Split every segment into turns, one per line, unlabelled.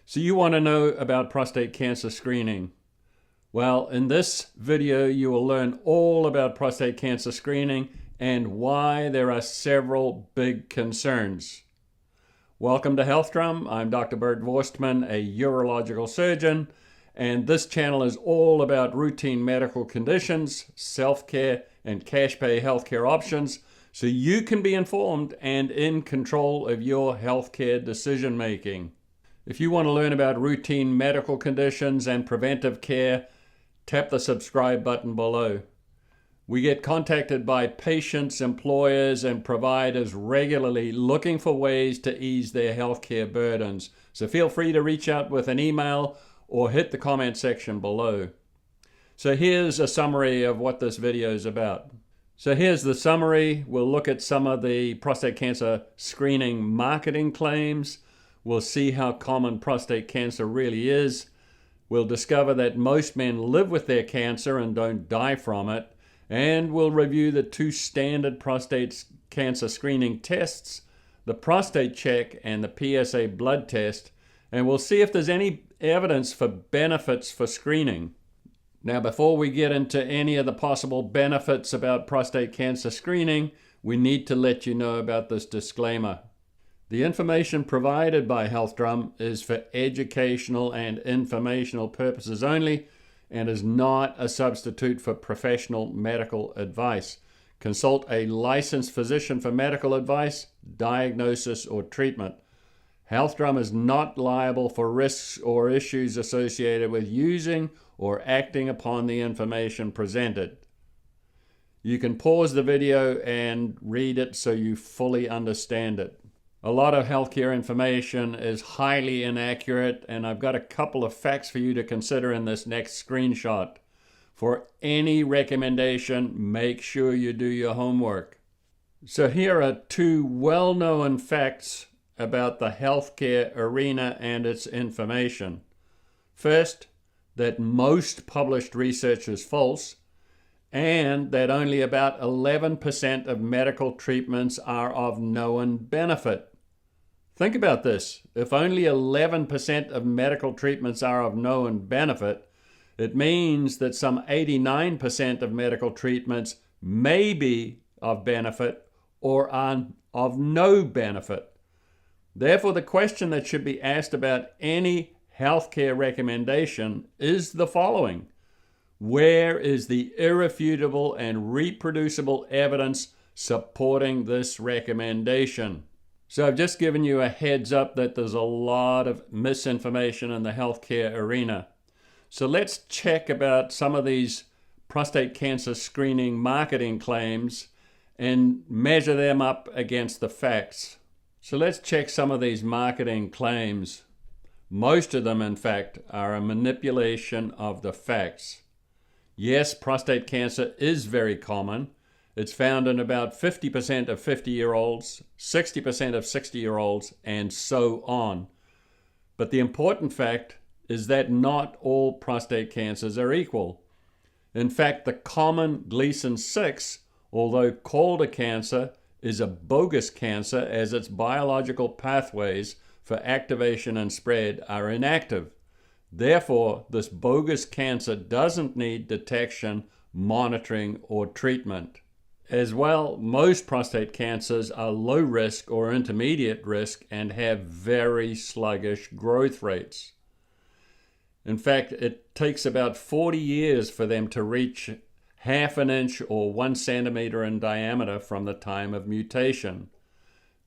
So you want to know about prostate cancer screening. Well, in this video, you will learn all about prostate cancer screening and why there are several big concerns. Welcome to HEALTHdrum. I'm Dr. Bert Vorstman, a urological surgeon, and this channel is all about routine medical conditions, self-care, and cash pay healthcare options so you can be informed and in control of your healthcare decision making. If you want to learn about routine medical conditions and preventive care, tap the subscribe button below. We get contacted by patients, employers, and providers regularly looking for ways to ease their healthcare burdens. So feel free to reach out with an email or hit the comment section below. So here's a summary of what this video is about. So here's the summary. We'll look at some of the prostate cancer screening marketing claims. We'll see how common prostate cancer really is. We'll discover that most men live with their cancer and don't die from it. And we'll review the two standard prostate cancer screening tests, the prostate check and the PSA blood test. And we'll see if there's any evidence for benefits for screening. Now, before we get into any of the possible benefits about prostate cancer screening, we need to let you know about this disclaimer. The information provided by HEALTHdrum is for educational and informational purposes only and is not a substitute for professional medical advice. Consult a licensed physician for medical advice, diagnosis, or treatment. HEALTHdrum is not liable for risks or issues associated with using or acting upon the information presented. You can pause the video and read it so you fully understand it. A lot of healthcare information is highly inaccurate, and I've got a couple of facts for you to consider in this next screenshot. For any recommendation, make sure you do your homework. So here are two well-known facts about the healthcare arena and its information. First, that most published research is false, and that only about 11% of medical treatments are of known benefit. Think about this. If only 11% of medical treatments are of known benefit, it means that some 89% of medical treatments may be of benefit or are of no benefit. Therefore, the question that should be asked about any healthcare recommendation is the following. Where is the irrefutable and reproducible evidence supporting this recommendation? So I've just given you a heads up that there's a lot of misinformation in the healthcare arena. So let's check about some of these prostate cancer screening marketing claims and measure them up against the facts. So let's check some of these marketing claims. Most of them, in fact, are a manipulation of the facts. Yes, prostate cancer is very common. It's found in about 50% of 50-year-olds, 60% of 60-year-olds, and so on. But the important fact is that not all prostate cancers are equal. In fact, the common Gleason 6, although called a cancer, is a bogus cancer as its biological pathways for activation and spread are inactive. Therefore, this bogus cancer doesn't need detection, monitoring, or treatment. As well, most prostate cancers are low risk or intermediate risk and have very sluggish growth rates. In fact, it takes about 40 years for them to reach half an inch or 1 centimeter in diameter from the time of mutation.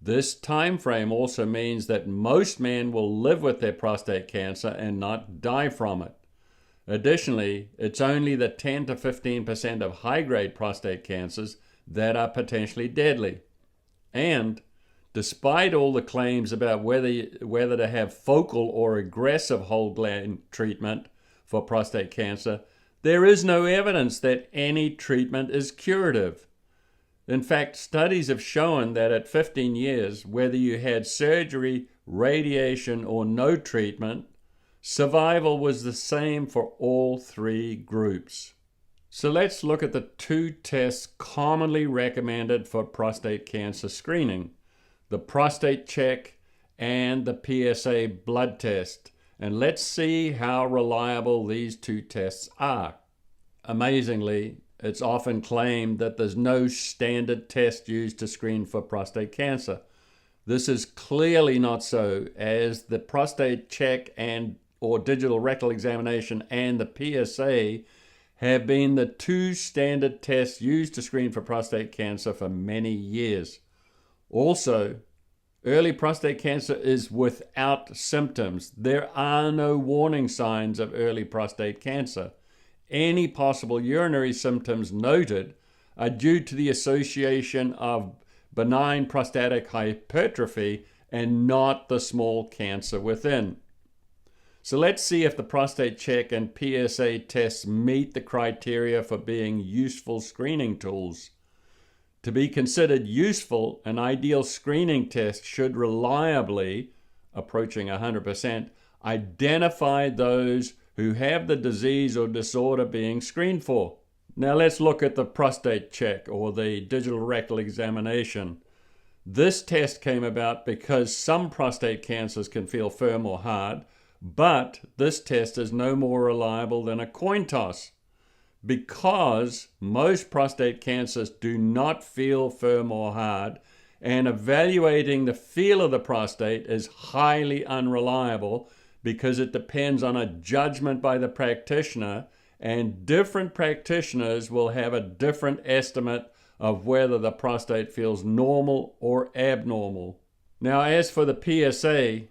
This time frame also means that most men will live with their prostate cancer and not die from it. Additionally, it's only the 10 to 15% of high-grade prostate cancers that are potentially deadly. And despite all the claims about whether to have focal or aggressive whole gland treatment for prostate cancer, there is no evidence that any treatment is curative. In fact, studies have shown that at 15 years, whether you had surgery, radiation, or no treatment, survival was the same for all three groups. So let's look at the two tests commonly recommended for prostate cancer screening, the prostate check and the PSA blood test. and let's see how reliable these two tests are. Amazingly, it's often claimed that there's no standard test used to screen for prostate cancer. This is clearly not so, as the prostate check or digital rectal examination and the PSA have been the two standard tests used to screen for prostate cancer for many years. Also, early prostate cancer is without symptoms. There are no warning signs of early prostate cancer. Any possible urinary symptoms noted are due to the association of benign prostatic hypertrophy and not the small cancer within. So let's see if the prostate check and PSA tests meet the criteria for being useful screening tools. To be considered useful, an ideal screening test should reliably, approaching 100%, identify those who have the disease or disorder being screened for. Now let's look at the prostate check or the digital rectal examination. This test came about because some prostate cancers can feel firm or hard, but this test is no more reliable than a coin toss. Because most prostate cancers do not feel firm or hard, and evaluating the feel of the prostate is highly unreliable because it depends on a judgment by the practitioner, and different practitioners will have a different estimate of whether the prostate feels normal or abnormal. Now, as for the PSA,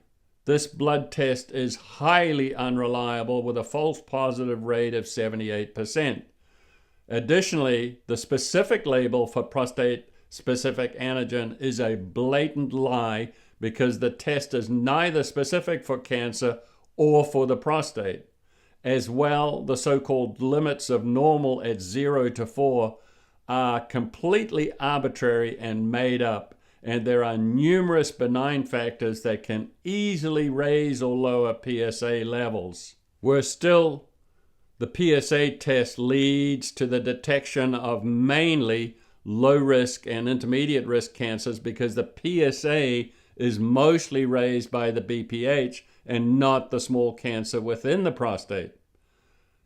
this blood test is highly unreliable with a false positive rate of 78%. Additionally, the specific label for prostate-specific antigen is a blatant lie because the test is neither specific for cancer or for the prostate. As well, the so-called limits of normal at 0 to 4 are completely arbitrary and made up, and there are numerous benign factors that can easily raise or lower PSA levels. Worse still, the PSA test leads to the detection of mainly low-risk and intermediate-risk cancers because the PSA is mostly raised by the BPH and not the small cancer within the prostate.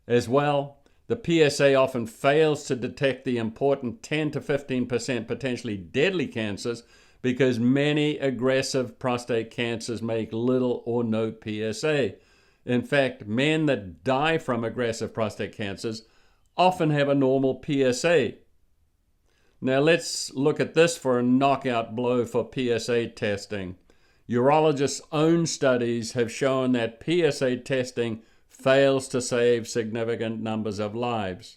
As well, the PSA often fails to detect the important 10 to 15% potentially deadly cancers because many aggressive prostate cancers make little or no PSA. In fact, men that die from aggressive prostate cancers often have a normal PSA. Now let's look at this for a knockout blow for PSA testing. Urologists' own studies have shown that PSA testing fails to save significant numbers of lives.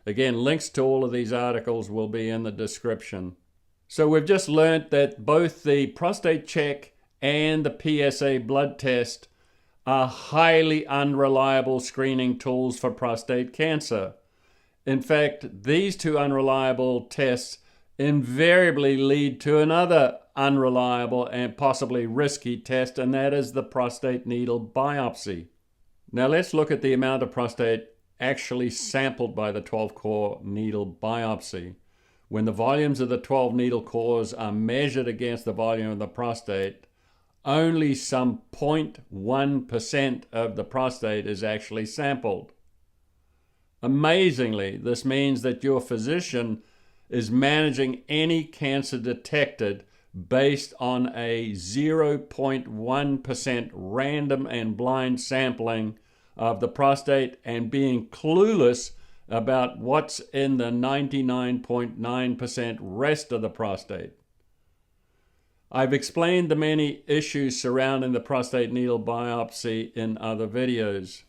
Again, links to all of these articles will be in the description. So we've just learned that both the prostate check and the PSA blood test are highly unreliable screening tools for prostate cancer. In fact, these two unreliable tests invariably lead to another unreliable and possibly risky test, and that is the prostate needle biopsy. Now let's look at the amount of prostate actually sampled by the 12-core needle biopsy. When the volumes of the 12 needle cores are measured against the volume of the prostate, only some 0.1% of the prostate is actually sampled. Amazingly, this means that your physician is managing any cancer detected based on a 0.1% random and blind sampling of the prostate and being clueless about what's in the 99.9% rest of the prostate. I've explained the many issues surrounding the prostate needle biopsy in other videos.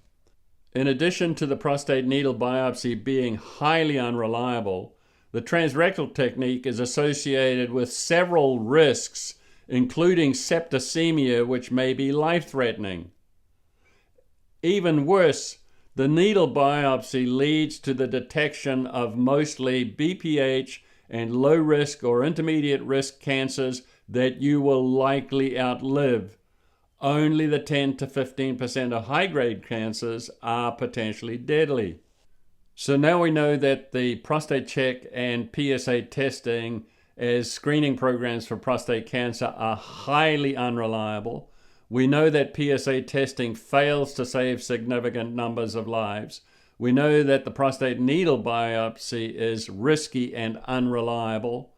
In addition to the prostate needle biopsy being highly unreliable, the transrectal technique is associated with several risks, including septicemia, which may be life-threatening. Even worse, the needle biopsy leads to the detection of mostly BPH and low-risk or intermediate-risk cancers that you will likely outlive. Only the 10 to 15% of high-grade cancers are potentially deadly. So now we know that the prostate check and PSA testing as screening programs for prostate cancer are highly unreliable. We know that PSA testing fails to save significant numbers of lives. We know that the prostate needle biopsy is risky and unreliable.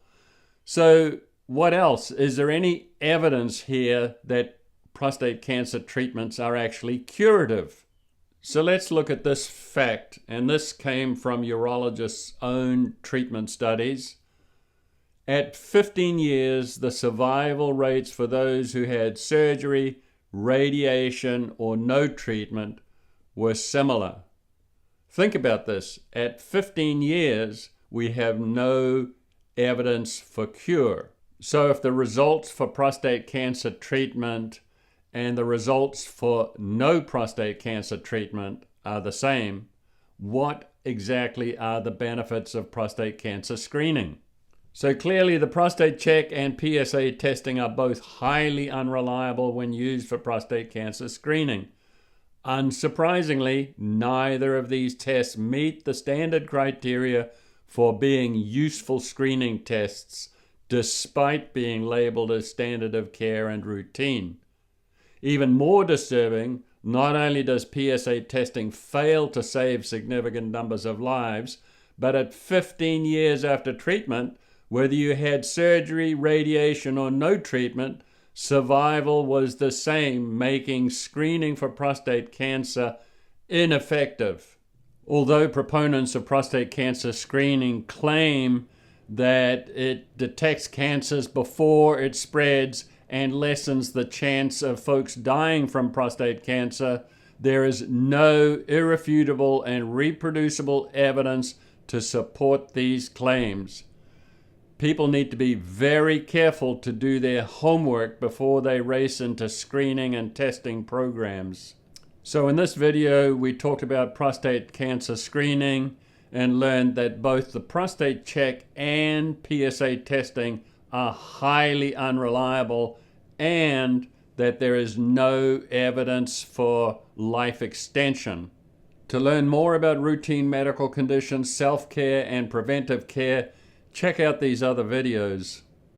So what else? Is there any evidence here that prostate cancer treatments are actually curative? So let's look at this fact, and this came from urologists' own treatment studies. At 15 years, the survival rates for those who had surgery, radiation, or no treatment were similar. Think about this. At 15 years, we have no evidence for cure. So if the results for prostate cancer treatment and the results for no prostate cancer treatment are the same, what exactly are the benefits of prostate cancer screening? So clearly the prostate check and PSA testing are both highly unreliable when used for prostate cancer screening. Unsurprisingly, neither of these tests meet the standard criteria for being useful screening tests, despite being labeled as standard of care and routine. Even more disturbing, not only does PSA testing fail to save significant numbers of lives, but at 15 years after treatment, whether you had surgery, radiation, or no treatment, survival was the same, making screening for prostate cancer ineffective. Although proponents of prostate cancer screening claim that it detects cancers before it spreads and lessens the chance of folks dying from prostate cancer, there is no irrefutable and reproducible evidence to support these claims. People need to be very careful to do their homework before they race into screening and testing programs. So in this video, we talked about prostate cancer screening and learned that both the prostate check and PSA testing are highly unreliable and that there is no evidence for life extension. To learn more about routine medical conditions, self-care, and preventive care, check out these other videos.